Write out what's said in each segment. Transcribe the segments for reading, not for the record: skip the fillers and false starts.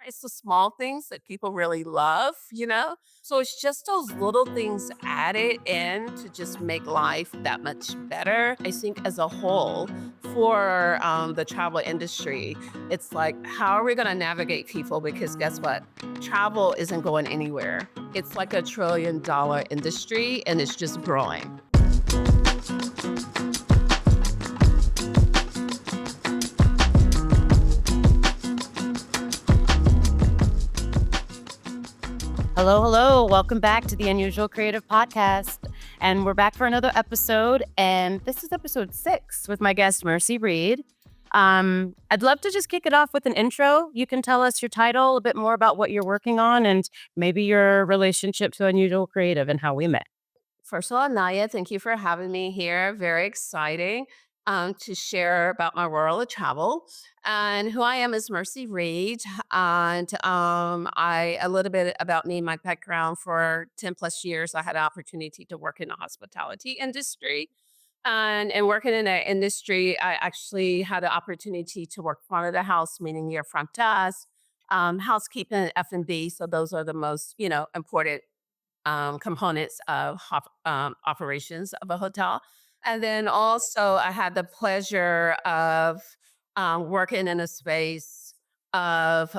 it's the small things that people really love. So it's just those little things added in to just make life that much better. I think as a whole, for the travel industry, it's like, how are we going to navigate people? Because guess what? Travel isn't going anywhere. It's like $1 trillion industry and it's just growing. Hello, hello. Welcome back to the Unusual Creative Podcast. And we're back for another episode. And this is episode 6 with my guest, Mercy Reed. I'd love to just kick it off with an intro. You can tell us your title, a bit more about what you're working on, and maybe your relationship to Unusual Creative and how we met. First of all, Naya, thank you for having me here. Very exciting to share about my world of travel. And who I am is Mercy Reed. And a little bit about me, my background for 10 plus years, I had an opportunity to work in the hospitality industry. And working in that industry, I actually had the opportunity to work front of the house, meaning your front desk, housekeeping, F&B. So those are the most, important components of operations of a hotel. And then also, I had the pleasure of working in a space of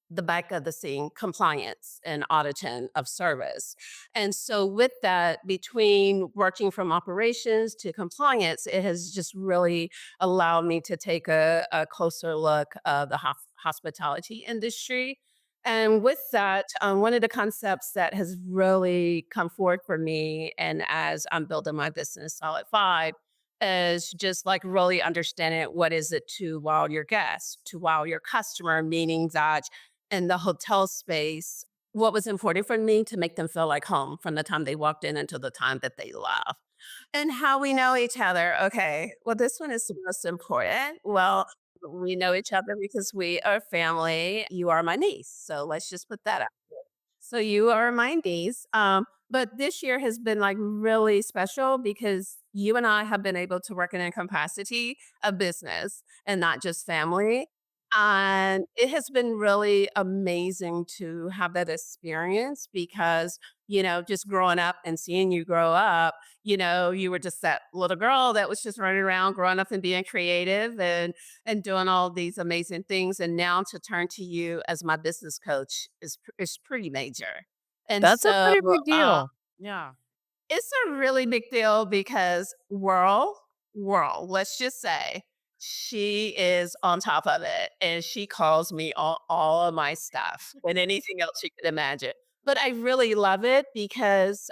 the back of the scene compliance and auditing of service. And so, with that, between working from operations to compliance, it has just really allowed me to take a closer look of the hospitality industry. And with that, one of the concepts that has really come forward for me, and as I'm building my business, Solid Five, is just like really understanding what is it to wow your guest, to wow your customer, meaning that in the hotel space, what was important for me to make them feel like home from the time they walked in until the time that they left. And how we know each other. Okay. Well, this one is the most important. Well, we know each other because we are family. You are my niece. So let's just put that out. So you are my niece. But this year has been like really special because you and I have been able to work in a capacity of business and not just family. And it has been really amazing to have that experience because, just growing up and seeing you grow up, you were just that little girl that was just running around, growing up and being creative and doing all these amazing things. And now to turn to you as my business coach is pretty major. And That's a so pretty big deal. Yeah. it's a really big deal because world, let's just say she is on top of it and she calls me all of my stuff and anything else you could imagine. But I really love it because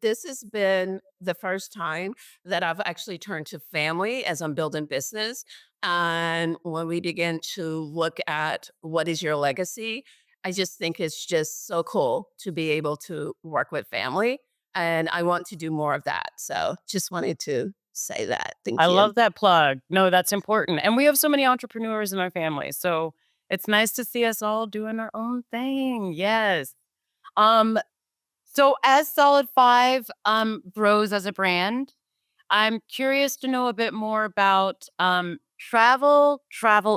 this has been the first time that I've actually turned to family as I'm building business. And when we begin to look at what is your legacy, I just think it's just so cool to be able to work with family and I want to do more of that. So just wanted to say that. I Thank you. love that plug. No, that's important. And we have so many entrepreneurs in our family. So it's nice to see us all doing our own thing. Yes. Um, so as Solid Five grows as a brand, I'm curious to know a bit more about travel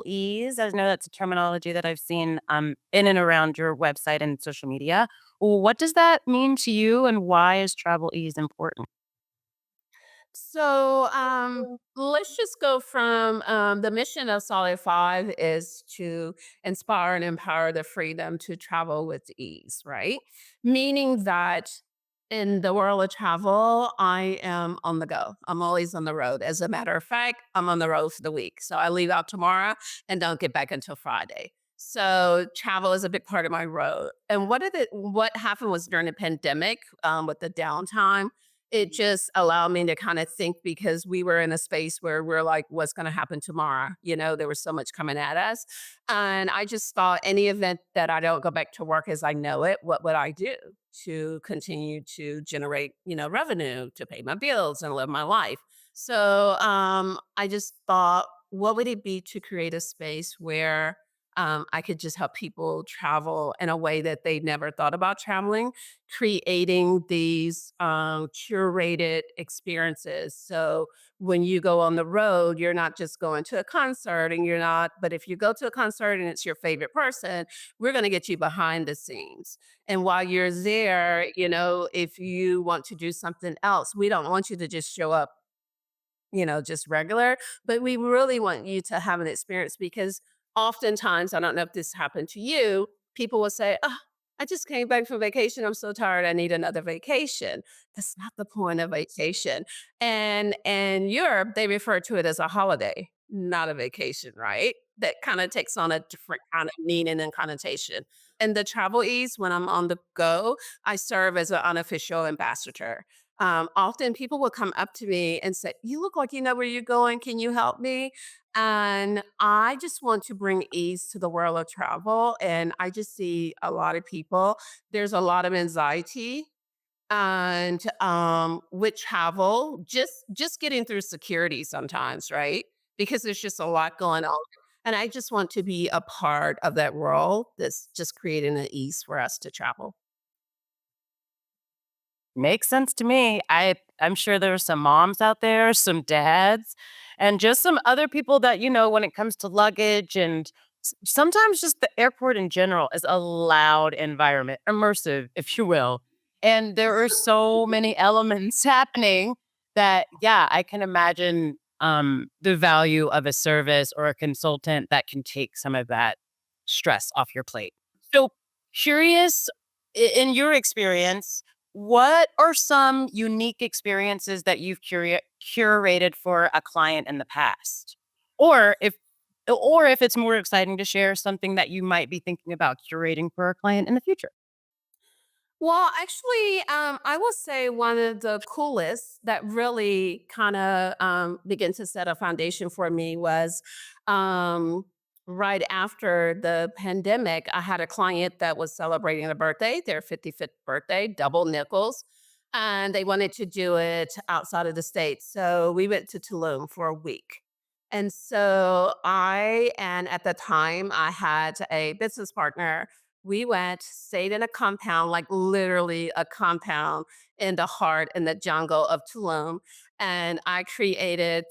ease. I know that's a terminology that I've seen in and around your website and social media. What does that mean to you, and why is travel ease important? So let's just go from the mission of Solid Five is to inspire and empower the freedom to travel with ease, right? Meaning that in the world of travel, I am on the go. I'm always on the road. As a matter of fact, I'm on the road for the week. So I leave out tomorrow and don't get back until Friday. So travel is a big part of my road. And what happened was during the pandemic with the downtime, it just allowed me to kind of think because we were in a space where we're like, what's going to happen tomorrow? There was so much coming at us. And I just thought any event that I don't go back to work as I know it, what would I do to continue to generate, revenue to pay my bills and live my life? So I just thought, what would it be to create a space where I could just help people travel in a way that they never thought about traveling, creating these curated experiences. So when you go on the road, you're not just going to a concert and you're not, but if you go to a concert and it's your favorite person, we're going to get you behind the scenes. And while you're there, if you want to do something else, we don't want you to just show up, just regular, but we really want you to have an experience because oftentimes, I don't know if this happened to you, people will say, oh, I just came back from vacation. I'm so tired. I need another vacation. That's not the point of vacation. And in Europe, they refer to it as a holiday, not a vacation, right? That kind of takes on a different kind of meaning and connotation. And the travel ease, when I'm on the go, I serve as an unofficial ambassador. Often people will come up to me and say, "You look like you know where you're going. Can you help me?" And I just want to bring ease to the world of travel. And I just see a lot of people, there's a lot of anxiety and with travel, just getting through security sometimes, right? Because there's just a lot going on. And I just want to be a part of that world that's just creating an ease for us to travel. Makes sense to me. I'm sure there are some moms out there, some dads, and just some other people that, when it comes to luggage and sometimes just the airport in general is a loud environment, immersive, if you will. And there are so many elements happening that, yeah, I can imagine the value of a service or a consultant that can take some of that stress off your plate. So, curious, in your experience, what are some unique experiences that you've curated for a client in the past? Or if it's more exciting to share something that you might be thinking about curating for a client in the future. Well, actually, I will say one of the coolest that really kind of began to set a foundation for me was right after the pandemic. I had a client that was celebrating a birthday, their 55th birthday, double nickels, and they wanted to do it outside of the States. So we went to Tulum for a week. And so and at the time, I had a business partner. We went, stayed in a compound, like literally a compound in the heart in the jungle of Tulum. And I created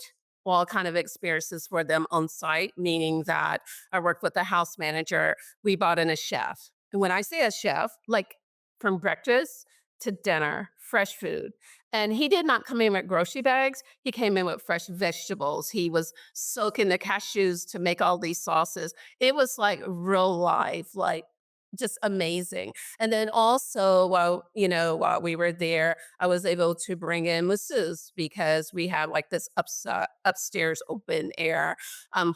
all kind of experiences for them on site, meaning that I worked with the house manager. We brought in a chef. And when I say a chef, like from breakfast to dinner, fresh food. And he did not come in with grocery bags. He came in with fresh vegetables. He was soaking the cashews to make all these sauces. It was like real life, like just amazing. And then also while we were there, I was able to bring in masseuse because we had like this upstairs open air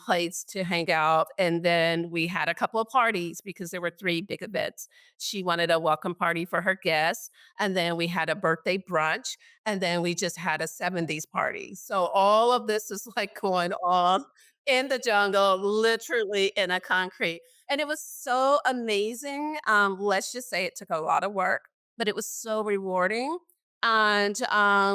place to hang out. And then we had a couple of parties because there were three big events. She wanted a welcome party for her guests, and then we had a birthday brunch, and then we just had a 70s party. So all of this is like going on in the jungle, literally in a concrete, and it was so amazing. Let's just say it took a lot of work, but it was so rewarding. And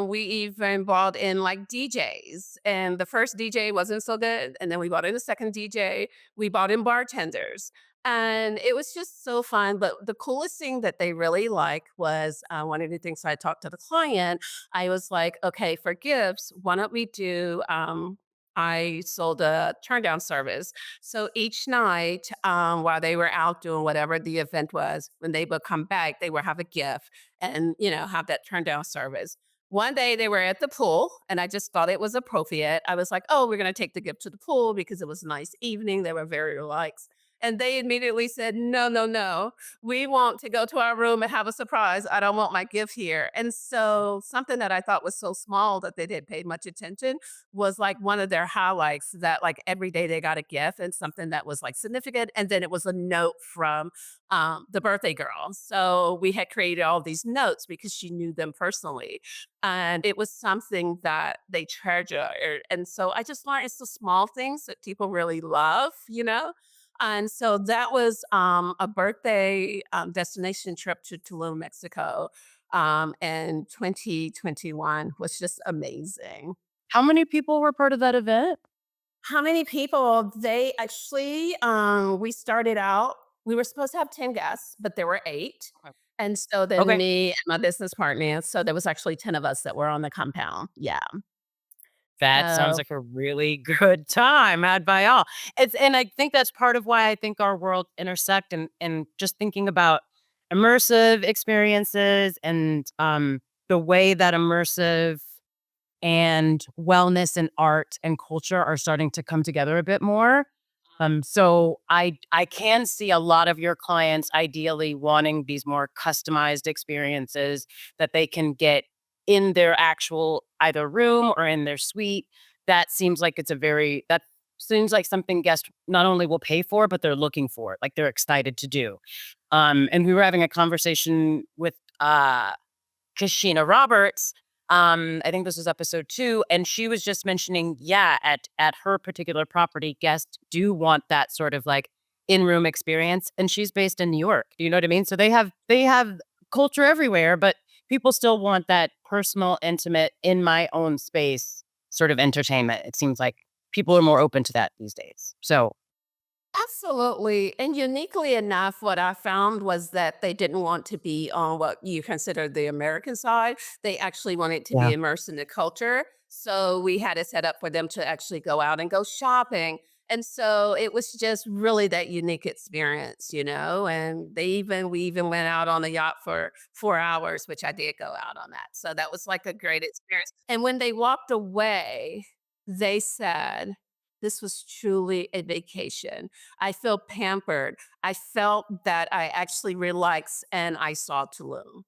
we even brought in like DJs. And the first DJ wasn't so good. And then we brought in a second DJ. We brought in bartenders. And it was just so fun. But the coolest thing that they really liked was one of the things I talked to the client. I was like, okay, for gifts, why don't we do? I sold a turn down service. So each night, while they were out doing whatever the event was, when they would come back, they would have a gift and, have that turn down service. One day they were at the pool and I just thought it was appropriate. I was like, oh, we're going to take the gift to the pool because it was a nice evening. They were very relaxed. And they immediately said, no, no, no. We want to go to our room and have a surprise. I don't want my gift here. And so, something that I thought was so small that they didn't pay much attention was like one of their highlights that like every day they got a gift and something that was like significant. And then it was a note from the birthday girl. So we had created all these notes because she knew them personally. And it was something that they treasure. And so I just learned it's the small things that people really love. And so that was a birthday destination trip to Tulum, Mexico. And 2021 was just amazing. How many people were part of that event? how many people they actually we started out, we were supposed to have 10 guests, but there were 8. Okay. And so then Okay. me and my business partner, so there was actually 10 of us that were on the compound. Yeah. That sounds So like a really good time had by all. And I think that's part of why I think our world intersect and just thinking about immersive experiences and the way that immersive and wellness and art and culture are starting to come together a bit more. So I can see a lot of your clients ideally wanting these more customized experiences that they can get in their actual either room or in their suite. That seems like something guests not only will pay for, but they're looking for, like they're excited to do. And we were having a conversation with Kashina Roberts. I think this was episode 2, and she was just mentioning, yeah, at her particular property, guests do want that sort of like in-room experience, and she's based in New York. Do you know what I mean? So they have culture everywhere, but people still want that personal, intimate, in my own space sort of entertainment. It seems like people are more open to that these days. So absolutely. And uniquely enough, what I found was that they didn't want to be on what you consider the American side. They actually wanted to be yeah, immersed in the culture. So we had it set up for them to actually go out and go shopping. And so it was just really that unique experience, you know. And we even went out on a yacht for 4 hours, which I did go out on that. So that was like a great experience. And when they walked away, they said, this was truly a vacation. I feel pampered. I felt that I actually relaxed and I saw Tulum.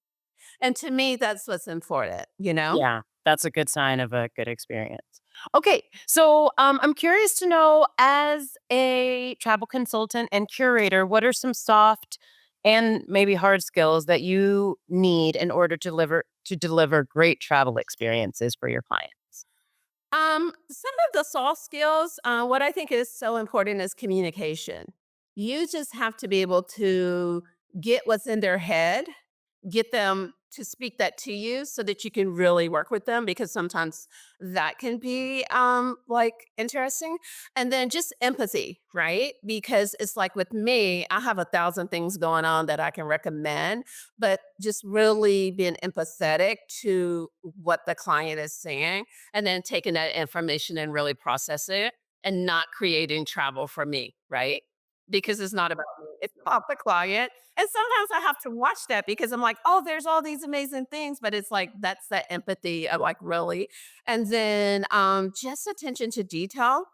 And to me, that's what's important, you know? yeah, that's a good sign of a good experience. Okay, so I'm curious to know, as a travel consultant and curator, what are some soft and maybe hard skills that you need in order to deliver great travel experiences for your clients? Some of the soft skills, what I think is so important is communication. You just have to be able to get what's in their head, get them to speak that to you so that you can really work with them because sometimes that can be like interesting. And then just empathy, right? Because it's like with me, I have 1,000 things going on that I can recommend, but just really being empathetic to what the client is saying and then taking that information and really process it and not creating travel for me, right? Because it's not about me, it's about the client. And sometimes I have to watch that because I'm like, oh, there's all these amazing things, but it's like that's that empathy of like really. And then just attention to detail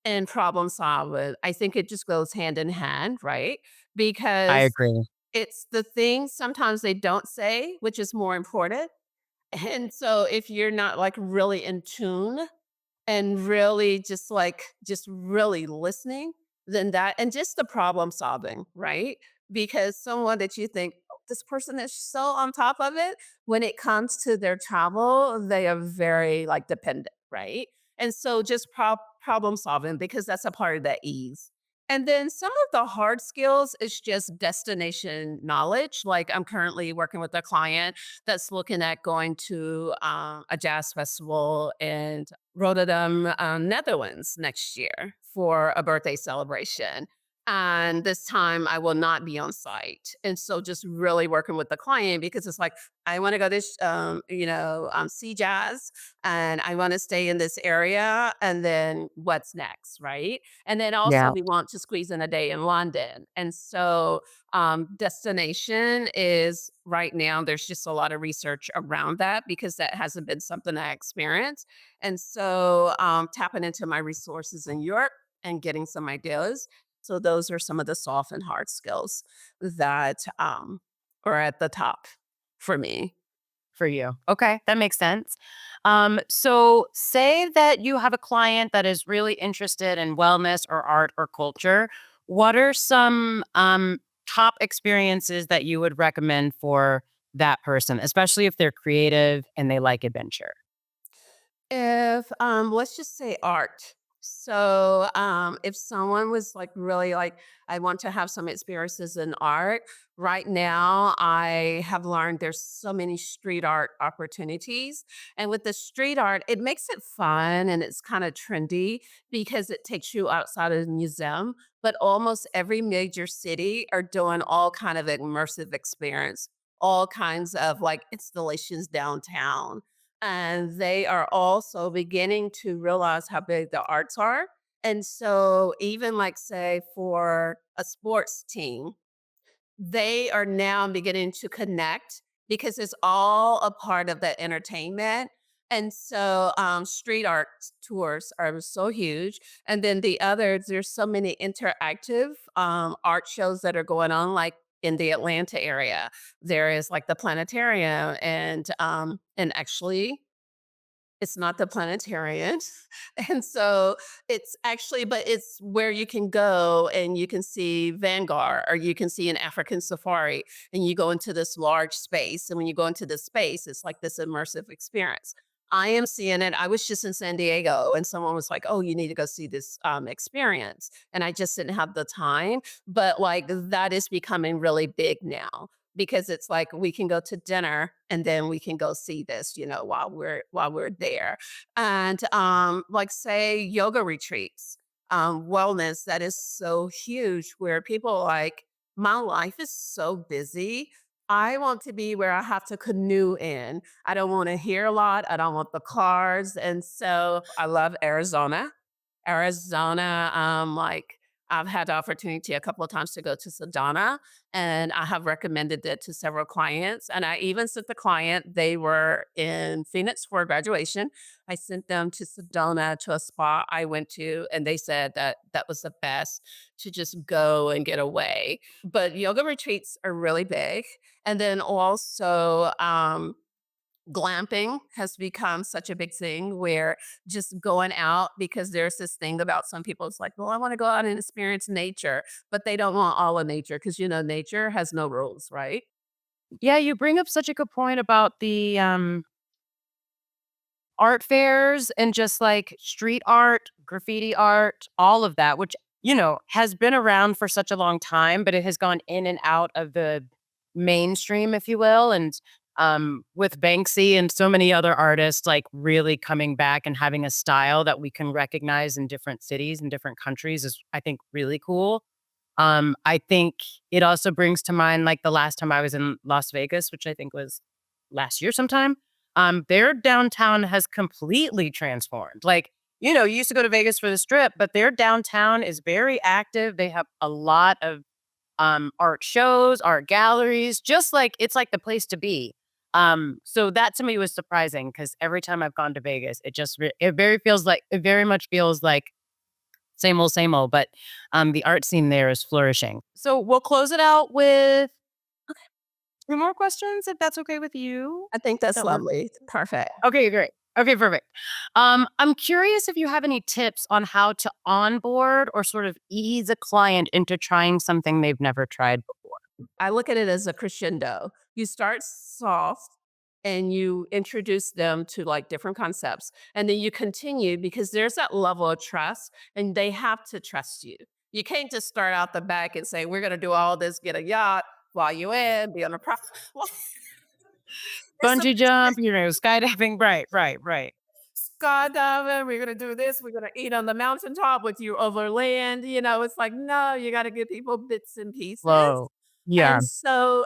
and problem solving. I think it just goes hand in hand, right? I Because agree. it's the things sometimes they don't say, which is more important. And so if you're not like really in tune and really just really listening, then that and just the problem solving, right? Because someone that you think, "Oh, this person is so on top of it," when it comes to their travel, they are very, like, dependent, right? And so just problem solving because that's a part of that ease. And then some of the hard skills is just destination knowledge. Like, I'm currently working with a client that's looking at going to, a jazz festival in Rotterdam, Netherlands next year for a birthday celebration. And this time I will not be on site. And so just really working with the client because it's like, I want to go this, see jazz and I want to stay in this area. And then what's next? Right. And then also Yeah, we want to squeeze in a day in London. And so destination is right now, there's just a lot of research around that because that hasn't been something I experienced. And so tapping into my resources in Europe and getting some ideas. So those are some of the soft and hard skills that are at the top for me. for you. Okay, that makes sense. So say that you have a client that is really interested in wellness or art or culture. What are some top experiences that you would recommend for that person, especially if they're creative and they like adventure? If let's just say art. If someone was like really like, I want to have some experiences in art, right now, I have learned there's so many street art opportunities. And with the street art, it makes it fun and it's kind of trendy because it takes you outside of the museum. But almost every major city are doing all kind of immersive experience, all kinds of like installations downtown, and they are also beginning to realize how big the arts are. And so, even like, say, for a sports team, they are now beginning to connect because it's all a part of the entertainment. And so, street art tours are so huge. And then the others, there's so many interactive art shows that are going on, like in the Atlanta area. There is like the planetarium, and actually it's not the planetarium. And so it's actually, but it's where you can go and you can see Vanguard or you can see an African safari, and you go into this large space. And when you go into this space, it's like this immersive experience. I am seeing it. I was just in San Diego and someone was like, "Oh, you need to go see this experience." And I just didn't have the time. But like that is becoming really big now because it's like we can go to dinner and then we can go see this, while we're there. And like, say, yoga retreats, wellness, that is so huge where people are like, my life is so busy. I want to be where I have to canoe in. I don't want to hear a lot. I don't want the cars. And so I love Arizona. Arizona, like I've had the opportunity a couple of times to go to Sedona, and I have recommended it to several clients. And I even sent the client, they were in Phoenix for graduation. I sent them to Sedona to a spa I went to, and they said that that was the best to just go and get away. But yoga retreats are really big. And then also, glamping has become such a big thing where just going out, because there's this thing about some people, it's like, well, I want to go out and experience nature, but they don't want all of nature because, nature has no rules, right? Yeah, you bring up such a good point about the art fairs and just like street art, graffiti art, all of that, which, has been around for such a long time, but it has gone in and out of the mainstream, if you will. And with Banksy and so many other artists like really coming back and having a style that we can recognize in different cities and different countries is, I think, really cool. I think it also brings to mind like the last time I was in Las Vegas, which I think was last year sometime. Their downtown has completely transformed. Like, you used to go to Vegas for the strip, but their downtown is very active. They have a lot of art shows, art galleries, just like it's like the place to be. So that to me was surprising because every time I've gone to Vegas, it very much feels like same old, but the art scene there is flourishing. So we'll close it out with 2 more questions, if that's okay with you. I think that's That work? lovely. Perfect. Okay, great. Okay, perfect. I'm curious if you have any tips on how to onboard or sort of ease a client into trying something they've never tried before. I look at it as a crescendo. You start soft and you introduce them to like different concepts, and then you continue because there's that level of trust and they have to trust you. You can't just start out the back and say, we're going to do all this, get a yacht, fly you in, be on a private. Well, it's a Bungee jump, skydiving. Right. skydiving. We're gonna do this. We're gonna eat on the mountaintop with you over land. It's like, no, you got to give people bits and pieces. Whoa. Yeah.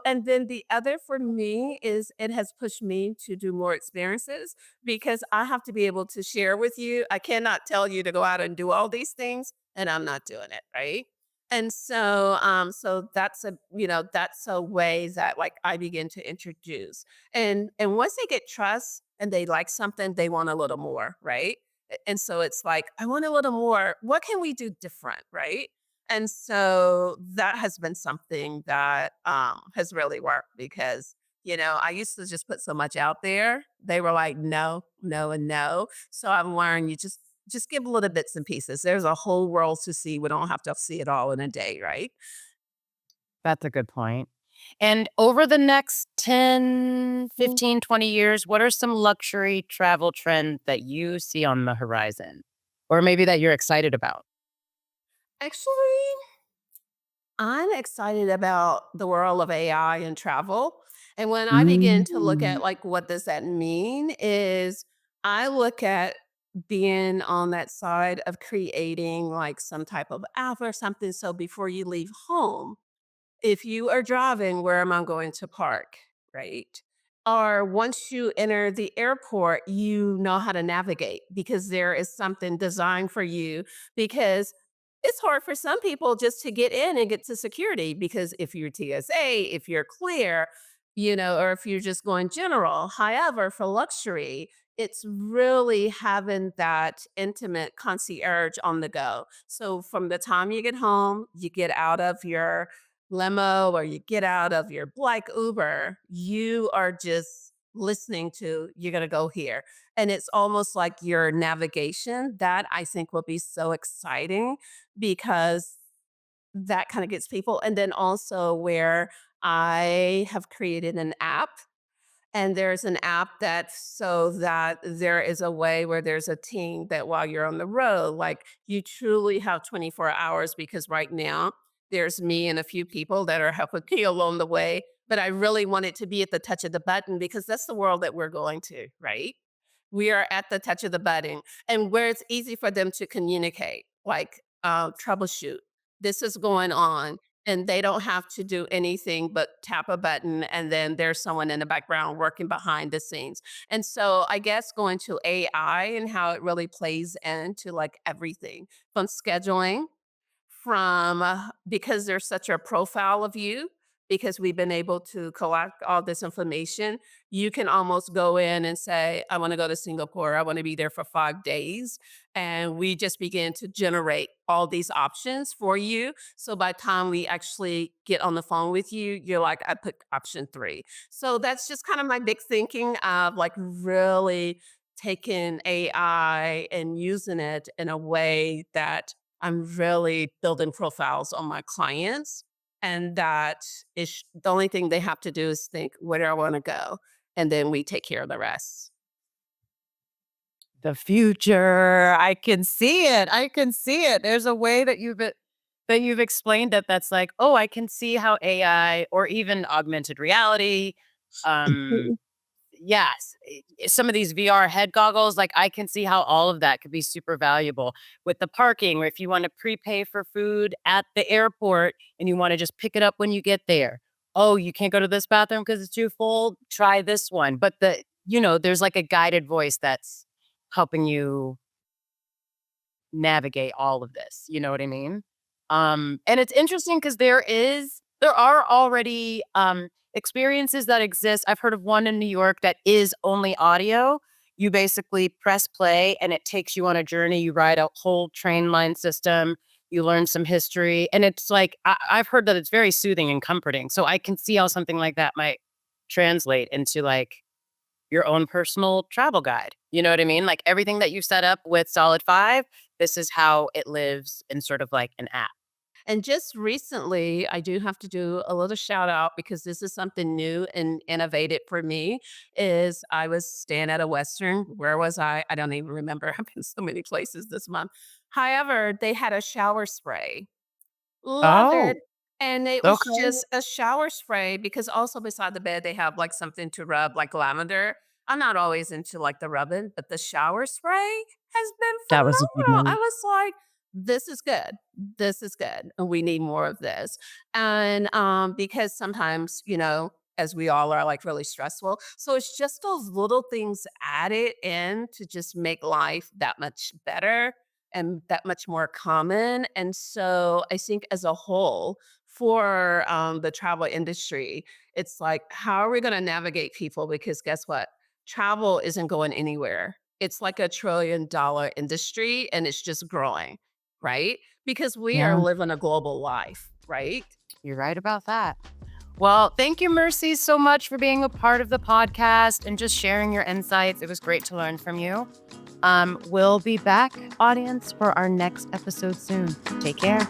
And then the other for me is it has pushed me to do more experiences because I have to be able to share with you. I cannot tell you to go out and do all these things and I'm not doing it, right? And so that's a way that like I begin to introduce. And once they get trust and they like something, they want a little more, right? And so it's like, I want a little more. What can we do different, right? And so that has been something that has really worked because, I used to just put so much out there. They were like, no, no, and no. So I've learned you just give little bits and pieces. There's a whole world to see. We don't have to see it all in a day, right? That's a good point. And over the next 10, Mm. 15, 20 years, what are some luxury travel trends that you see on the horizon? or maybe that you're excited about? Actually, I'm excited about the world of AI and travel. And when I begin to look Mm. at like what does that mean is I look at being on that side of creating like some type of app or something. So before you leave home, if you are driving, where am I going to park? Right. Or once you enter the airport, you know how to navigate because there is something designed for you. Because it's hard for some people just to get in and get to security because if you're TSA, if you're clear, or if you're just going general. However, for luxury, it's really having that intimate concierge on the go. So from the time you get home, you get out of your limo or you get out of your black Uber, you are just listening to, you're going to go here. And it's almost like your navigation that I think will be so exciting because that kind of gets people. And then also where I have created an app and there's an app that's so that there is a way where there's a team that while you're on the road, like you truly have 24 hours because right now there's me and a few people that are helping me along the way. But I really want it to be at the touch of the button because that's the world that we're going to, right? We are at the touch of the button and where it's easy for them to communicate, like troubleshoot. This is going on and they don't have to do anything but tap a button and then there's someone in the background working behind the scenes. And so I guess going to AI and how it really plays into like everything from scheduling from because there's such a profile of you because we've been able to collect all this information, you can almost go in and say, I want to go to Singapore. I want to be there for 5 days. And we just begin to generate all these options for you. So by the time we actually get on the phone with you, you're like, I put option three. So that's just kind of my big thinking of like really taking AI and using it in a way that I'm really building profiles on my clients, and that is the only thing they have to do is think, "Where do I wanna go?" And then we take care of the rest. The future. I can see it. I can see it. There's a way that you've explained it that's like, "Oh, I can see how AI or even augmented reality, um, yes, some of these VR head goggles, like, I can see how all of that could be super valuable. With the parking, or if you wanna prepay for food at the airport and you wanna just pick it up when you get there. "Oh, you can't go to this bathroom because it's too full? Try this one." But there's like a guided voice that's helping you navigate all of this, you know what I mean? And it's interesting because there are already, experiences that exist. I've heard of one in New York that is only audio. You basically press play and it takes you on a journey. You ride a whole train line system, you learn some history, and it's like I've heard that it's very soothing and comforting. So I can see how something like that might translate into, like, your own personal travel guide. You know what I mean? Like everything that you set up with Solid 5, this is how it lives in sort of like an app. And just recently, I do have to do a little shout out because this is something new and innovative for me, is I was staying at a Western. Where was I? I don't even remember. I've been so many places this month. However, they had a shower spray. Love it. Oh, And it was okay. just a shower spray because also beside the bed, they have, like, something to rub, like lavender. I'm not always into, like, the rubbing, but the shower spray has been That was a good phenomenal. I move. was like, "This is good. This is good, and we need more of this." And, because sometimes, as we all are, like, really stressful, so it's just those little things added in to just make life that much better and that much more common. And so I think as a whole, for the travel industry, it's like, how are we going to navigate people? Because guess what? Travel isn't going anywhere. It's like $1 trillion industry and it's just growing, right? Because we are Yeah, living a global life, right? you're right about that. Well, thank you, Mercy, so much for being a part of the podcast and just sharing your insights. It was great to learn from you. We'll be back, audience, for our next episode soon. Take care.